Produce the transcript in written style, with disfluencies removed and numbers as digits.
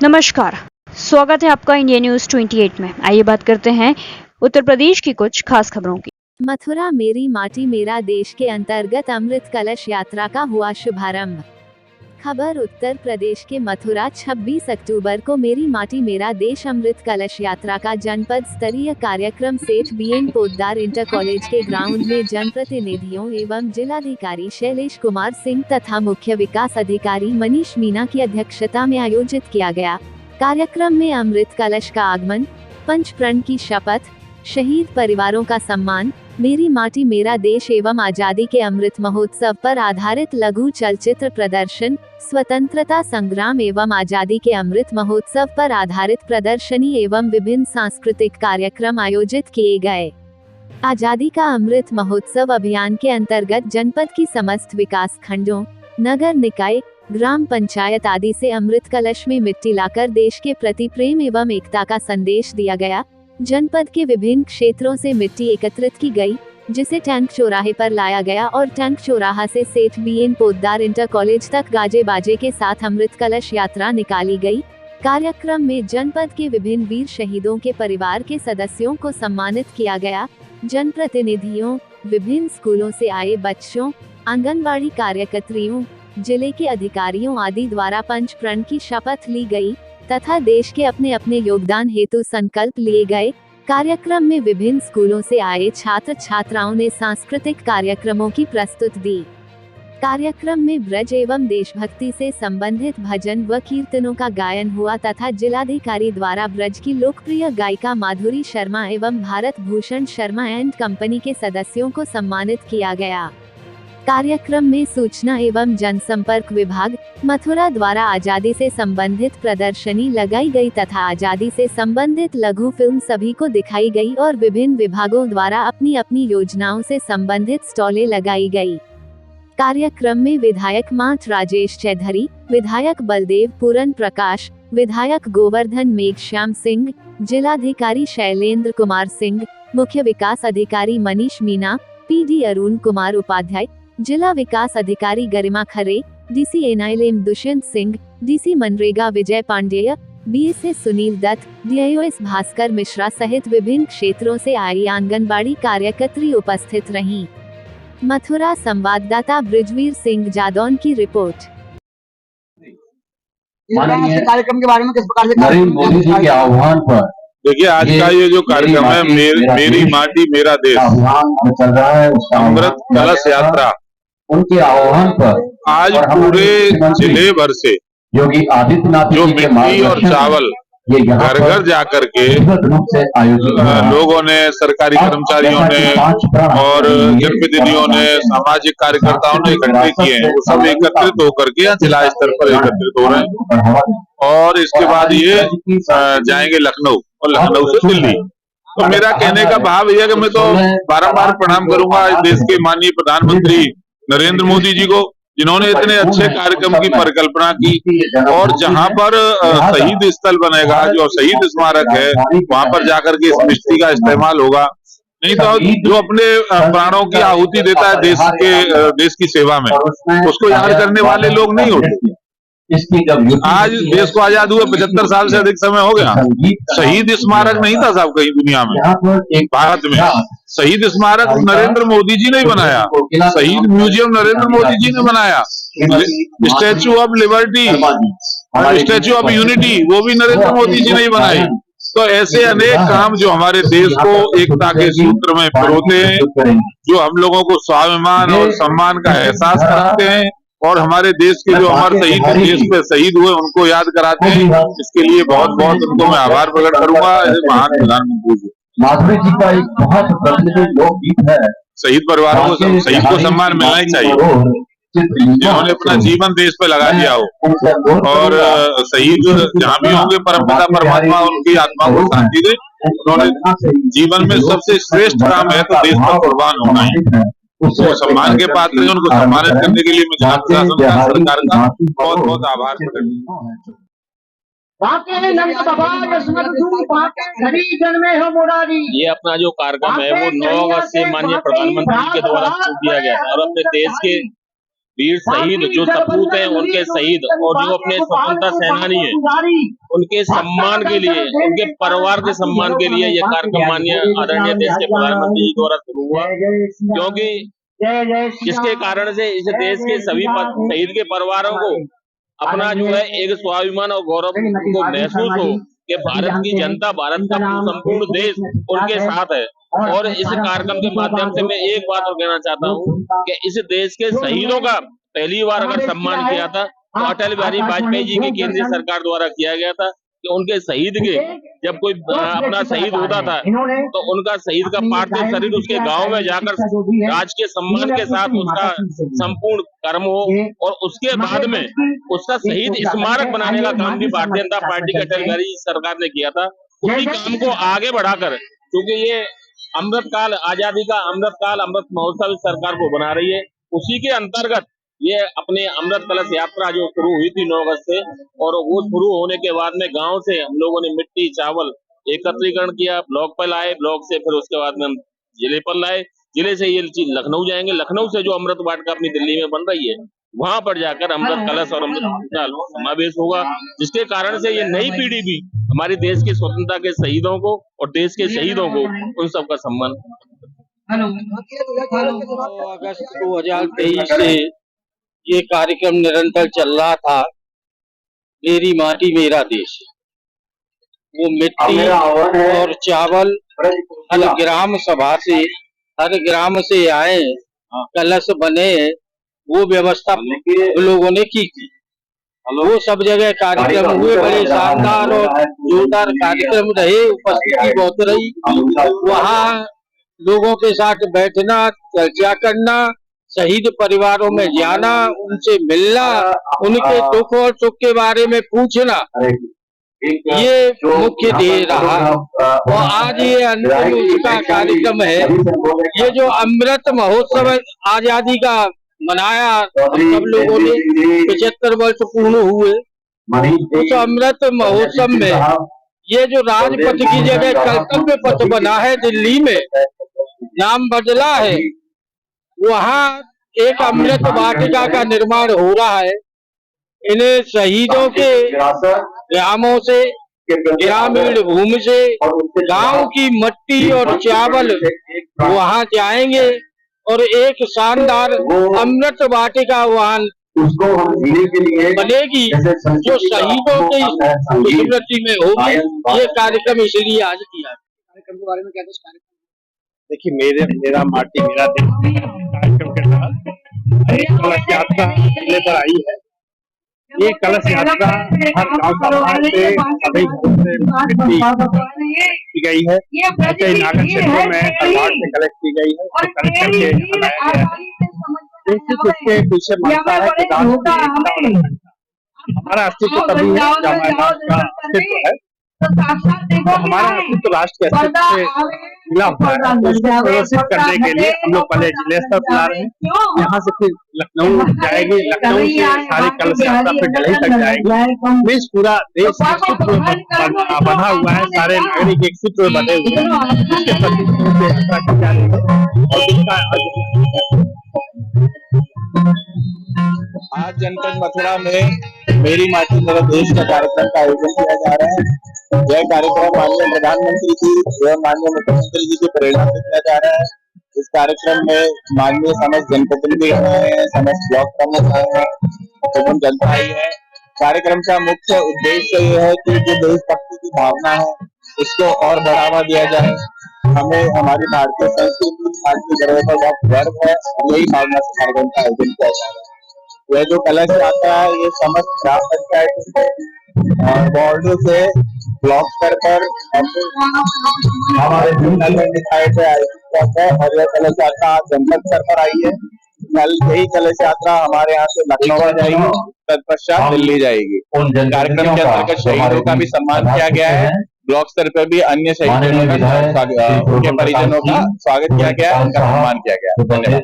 नमस्कार, स्वागत है आपका इंडिया न्यूज 28 में। आइए बात करते हैं उत्तर प्रदेश की कुछ खास खबरों की। मथुरा मेरी माटी मेरा देश के अंतर्गत अमृत कलश यात्रा का हुआ शुभारंभ। खबर उत्तर प्रदेश के मथुरा 26 अक्टूबर को मेरी माटी मेरा देश अमृत कलश यात्रा का जनपद स्तरीय कार्यक्रम सेठ बीएन पोद्दार इंटर कॉलेज के ग्राउंड में जनप्रतिनिधियों एवं जिलाधिकारी शैलेश कुमार सिंह तथा मुख्य विकास अधिकारी मनीष मीना की अध्यक्षता में आयोजित किया गया। कार्यक्रम में अमृत कलश का आगमन, पंच प्रण की शपथ, शहीद परिवारों का सम्मान, मेरी माटी मेरा देश एवं आजादी के अमृत महोत्सव पर आधारित लघु चलचित्र प्रदर्शन, स्वतंत्रता संग्राम एवं आजादी के अमृत महोत्सव पर आधारित प्रदर्शनी एवं विभिन्न सांस्कृतिक कार्यक्रम आयोजित किए गए। आजादी का अमृत महोत्सव अभियान के अंतर्गत जनपद की समस्त विकास खंडों, नगर निकाय, ग्राम पंचायत आदि से अमृत कलश में मिट्टी लाकर देश के प्रति प्रेम एवं एकता का संदेश दिया गया। जनपद के विभिन्न क्षेत्रों से मिट्टी एकत्रित की गई, जिसे टैंक चौराहे पर लाया गया और टैंक चौराहा से सेठ बीएन पोद्दार इंटर कॉलेज तक गाजे बाजे के साथ अमृत कलश यात्रा निकाली गई। कार्यक्रम में जनपद के विभिन्न वीर शहीदों के परिवार के सदस्यों को सम्मानित किया गया। जनप्रतिनिधियों, विभिन्न स्कूलों से आए बच्चों, आंगनबाड़ी कार्यकर्तियों, जिले के अधिकारियों आदि द्वारा पंच प्रण की शपथ ली गई तथा देश के अपने अपने योगदान हेतु संकल्प लिए गए। कार्यक्रम में विभिन्न स्कूलों से आए छात्र छात्राओं ने सांस्कृतिक कार्यक्रमों की प्रस्तुति दी। कार्यक्रम में ब्रज एवं देशभक्ति से संबंधित भजन व कीर्तनों का गायन हुआ तथा जिलाधिकारी द्वारा ब्रज की लोकप्रिय गायिका माधुरी शर्मा एवं भारत भूषण शर्मा एंड कंपनी के सदस्यों को सम्मानित किया गया। कार्यक्रम में सूचना एवं जनसंपर्क विभाग मथुरा द्वारा आजादी से संबंधित प्रदर्शनी लगाई गई तथा आजादी से संबंधित लघु फिल्म सभी को दिखाई गई और विभिन्न विभागों द्वारा अपनी अपनी योजनाओं से संबंधित स्टॉलें लगाई गई। कार्यक्रम में विधायक माठ राजेश चौधरी, विधायक बलदेव पूरन प्रकाश, विधायक गोवर्धन मेघश्याम सिंह, जिलाधिकारी शैलेंद्र कुमार सिंह, मुख्य विकास अधिकारी मनीष मीना, पीडी अरुण कुमार उपाध्याय, जिला विकास अधिकारी Garima Khare, DC NIM Dushyant Singh, DC मनरेगा विजय पांडेय, बीएसए सुनील दत्त, डीआईओएस भास्कर मिश्रा सहित विभिन्न क्षेत्रों से आई आंगनबाड़ी कार्यकर्त्री उपस्थित रहीं। मथुरा संवाददाता ब्रिजवीर सिंह जादौन की रिपोर्ट। कार्यक्रम के बारे में किस प्रकार से नरेंद्र मोदी जी के आह्वान पर देखिए, आज का ये जो कार्यक्रम है मेरी माटी मेरा देश चल रहा है, अमृत कलश यात्रा, उनके आह्वान पर आज पूरे जिले भर से योगी आदित्यनाथ जो मिट्टी और चावल घर घर जाकर के लोगों ने, सरकारी कर्मचारियों ने और जनप्रतिनिधियों ने, सामाजिक कार्यकर्ताओं ने इकट्ठे किए हैं, वो सब एकत्रित होकर के यहाँ जिला स्तर पर एकत्रित हो रहे हैं और इसके बाद ये जाएंगे लखनऊ और लखनऊ से दिल्ली। तो मेरा कहने का भाव यह है कि मैं तो बारंबार प्रणाम करूंगा इस देश के माननीय प्रधानमंत्री नरेंद्र मोदी जी को, जिन्होंने इतने अच्छे कार्यक्रम की परिकल्पना की और जहां पर शहीद स्थल बनेगा, जो शहीद स्मारक है, वहां पर जाकर के इस मिट्टी का इस्तेमाल होगा। नहीं तो जो अपने प्राणों की आहुति देता है देश की सेवा में, उसको याद करने वाले लोग नहीं होते। आज देश को आजाद हुए 75 साल से अधिक समय हो गया। शहीद स्मारक नहीं था साहब कहीं दुनिया में, भारत में शहीद स्मारक नरेंद्र मोदी जी ने बनाया, शहीद म्यूजियम नरेंद्र मोदी जी ने बनाया, statue of liberty, statue of unity वो भी नरेंद्र मोदी जी ने बनाई। तो ऐसे अनेक काम जो हमारे देश को एकता के सूत्र में पिरोते हैं, जो हम लोगों को स्वाभिमान और सम्मान का एहसास कराते हैं और हमारे देश के जो अमर शहीद देश पे शहीद हुए उनको याद कराते हैं। इसके लिए बहुत बहुत उनको मैं आभार प्रकट करूंगा महान प्रधानमंत्री जी। माधुरी जी का एक बहुत प्रसिद्ध लोकगीत है, शहीद परिवारों को, शहीद को सम्मान मिलना ही चाहिए, जिन्होंने अपना जीवन देश पे लगा दिया हो। और शहीद जहाँ भी होंगे परमपिता परमात्मा उनकी आत्मा को शांति दे। उन्होंने जीवन में सबसे श्रेष्ठ काम है तो देश पर कुर्बान होना है, उसको सम्मान के पात्र, उनको सम्मानित करने के लिए मैं जिला प्रशासन सरकार का बहुत बहुत आभार प्रकट करता हूं। ये अपना जो कार्यक्रम है वो 9 अगस्त से माननीय प्रधानमंत्री के द्वारा शुरू किया गया था और अपने देश के वीर शहीद जो सपूत हैं उनके शहीद और जो अपने स्वतंत्रता सेनानी हैं उनके सम्मान के लिए, उनके परिवार के सम्मान के लिए ये कार्यक्रम माननीय आदरणीय देश के प्रधानमंत्री जी द्वारा शुरू हुआ, क्योंकि जिसके कारण से इस देश के सभी शहीद के परिवारों को अपना जो है एक स्वाभिमान और गौरव को महसूस हो कि भारत की जनता, भारत का संपूर्ण देश उनके साथ है। और इस कार्यक्रम के माध्यम से मैं एक बात और कहना चाहता हूँ कि इस देश के शहीदों का पहली बार अगर सम्मान किया था तो अटल बिहारी वाजपेयी जी की केंद्रीय सरकार द्वारा किया गया था कि उनके शहीद के जब कोई अपना शहीद होता था तो उनका शहीद का पार्थिव शरीर उसके गांव में जाकर राजकीय सम्मान के साथ उसका संपूर्ण कर्म हो और उसके बाद में उसका शहीद स्मारक बनाने का काम भी भारतीय जनता पार्टी की अटल बिहारी सरकार ने किया था। उसी काम को आगे बढ़ाकर, क्योंकि ये अमृतकाल, आजादी का अमृतकाल, अमृत महोत्सव सरकार को बना रही है, उसी के अंतर्गत ये अपने अमृत कलश यात्रा जो शुरू हुई थी 9 अगस्त से, और वो शुरू होने के बाद में गांव से हम लोगों ने मिट्टी चावल एकत्रीकरण किया, ब्लॉक पर लाए, ब्लॉक से फिर उसके बाद में हम जिले पर लाए, जिले से ये लखनऊ जाएंगे, लखनऊ से जो अमृत वाटिका अपनी दिल्ली में बन रही है वहां पर जाकर अमृत कलश और अमृत समावेश होगा, जिसके कारण से ये नई पीढ़ी भी हमारे देश की स्वतंत्रता के शहीदों को और देश के शहीदों को उन सबका सम्मान। 9 अगस्त 2023 से ये कार्यक्रम निरंतर चल रहा था, मेरी माटी मेरा देश। वो मिट्टी और चावल हर ग्राम सभा से, हर ग्राम से आए, कलश बने, वो व्यवस्था लोगों ने की थी। वो सब जगह कार्यक्रम हुए, बड़े शानदार और जोरदार कार्यक्रम रहे, उपस्थिति बहुत रही। वहाँ लोगों के साथ बैठना, चर्चा करना, शहीद परिवारों में जाना, उनसे मिलना, उनके दुख और सुख के बारे में पूछना, ये मुख्य ध्येय रहा। और आज ये अंतिम उसका कार्यक्रम है। ये जो अमृत महोत्सव आजादी का मनाया सब लोगों ने, 75 वर्ष पूर्ण हुए, उस अमृत महोत्सव में ये जो राजपथ की जगह कर्तव्य पथ बना है दिल्ली में, नाम बदला है, वहाँ एक अमृत वाटिका का निर्माण हो रहा है। इन्हें शहीदों के ग्रामों से, ग्रामीण भूमि से, गांव की मिट्टी और चावल वहाँ जाएंगे और एक शानदार अमृत वाटिका वहाँ उसको हम जीने के लिए बनेगी जो शहीदों की स्मृति में होगी। ये कार्यक्रम इसलिए आज किया। कार्यक्रम के बारे में क्या कुछ कार्यक्रम? देखिए, मेरा माटी मेरा देश कार्यक्रम के तहत एक कलश यात्रा जिले पर आई है। ये कलश यात्रा हर गांव समाज से, सभी मिट्टी की गई है। ऐसे नागर क्षेत्रों में अलवाड़ से कलेक्ट की गई है, कलेक्ट करके बनाया गया है। उसके पीछे मानता है कि हमारा अस्तित्व तभी है जब हमारे राष्ट्र का अस्तित्व है, तो हमारा अस्तित्व राष्ट्र के अस्तित्व से मिला हुआ है। उसको प्रदर्शित करने के लिए हम लोग पहले जिले स्तर पर ला रहे हैं, यहाँ से फिर लखनऊ जाएगी, लखनऊ से सारी कलश यात्रा फिर दिल्ली तक जाएगी। इस पूरा देश एक सूत्र बना हुआ है, सारे नागरिक एक सूत्र बने हुए हैं, जिसके प्रति यात्रा की जा रही है। और आज जनपद मथुरा में मेरी माटी मेरा देश का कार्यक्रम का आयोजन किया जा रहा है। यह कार्यक्रम माननीय प्रधानमंत्री जी एवं माननीय मुख्यमंत्री जी की प्रेरणा से किया जा रहा है। इस कार्यक्रम में माननीय समस्त जनप्रतिनिधि आए हैं, समस्त ब्लॉक प्रमुख आए हैं, एवं जनता आई है। कार्यक्रम का मुख्य उद्देश्य यह है कि जो देशभक्ति की भावना है इसको और बढ़ावा दिया जाए। हमें हमारी भारतीय संस्कृति, भारतीय धरोहर पर बहुत गर्व है, यही भावना से कार्यक्रम का आयोजन किया जा रहा है। यह जो कलश यात्रा है ये समस्त ग्राम पंचायत और वार्डों से ब्लॉक स्तर पर हमारे दिखाए थे आयोजित है, और यह कलश यात्रा आज जनपद स्तर पर आई है। कल यही कलश यात्रा हमारे यहाँ से लखनऊ जाएगी, तत्पश्चात दिल्ली जाएगी। कार्यक्रम के अंतर्गत शहीदों का भी सम्मान किया गया है। ब्लॉक स्तर पर भी अन्य शहीदों का, उनके परिजनों का स्वागत किया गया, उनका सम्मान किया गया। धन्यवाद।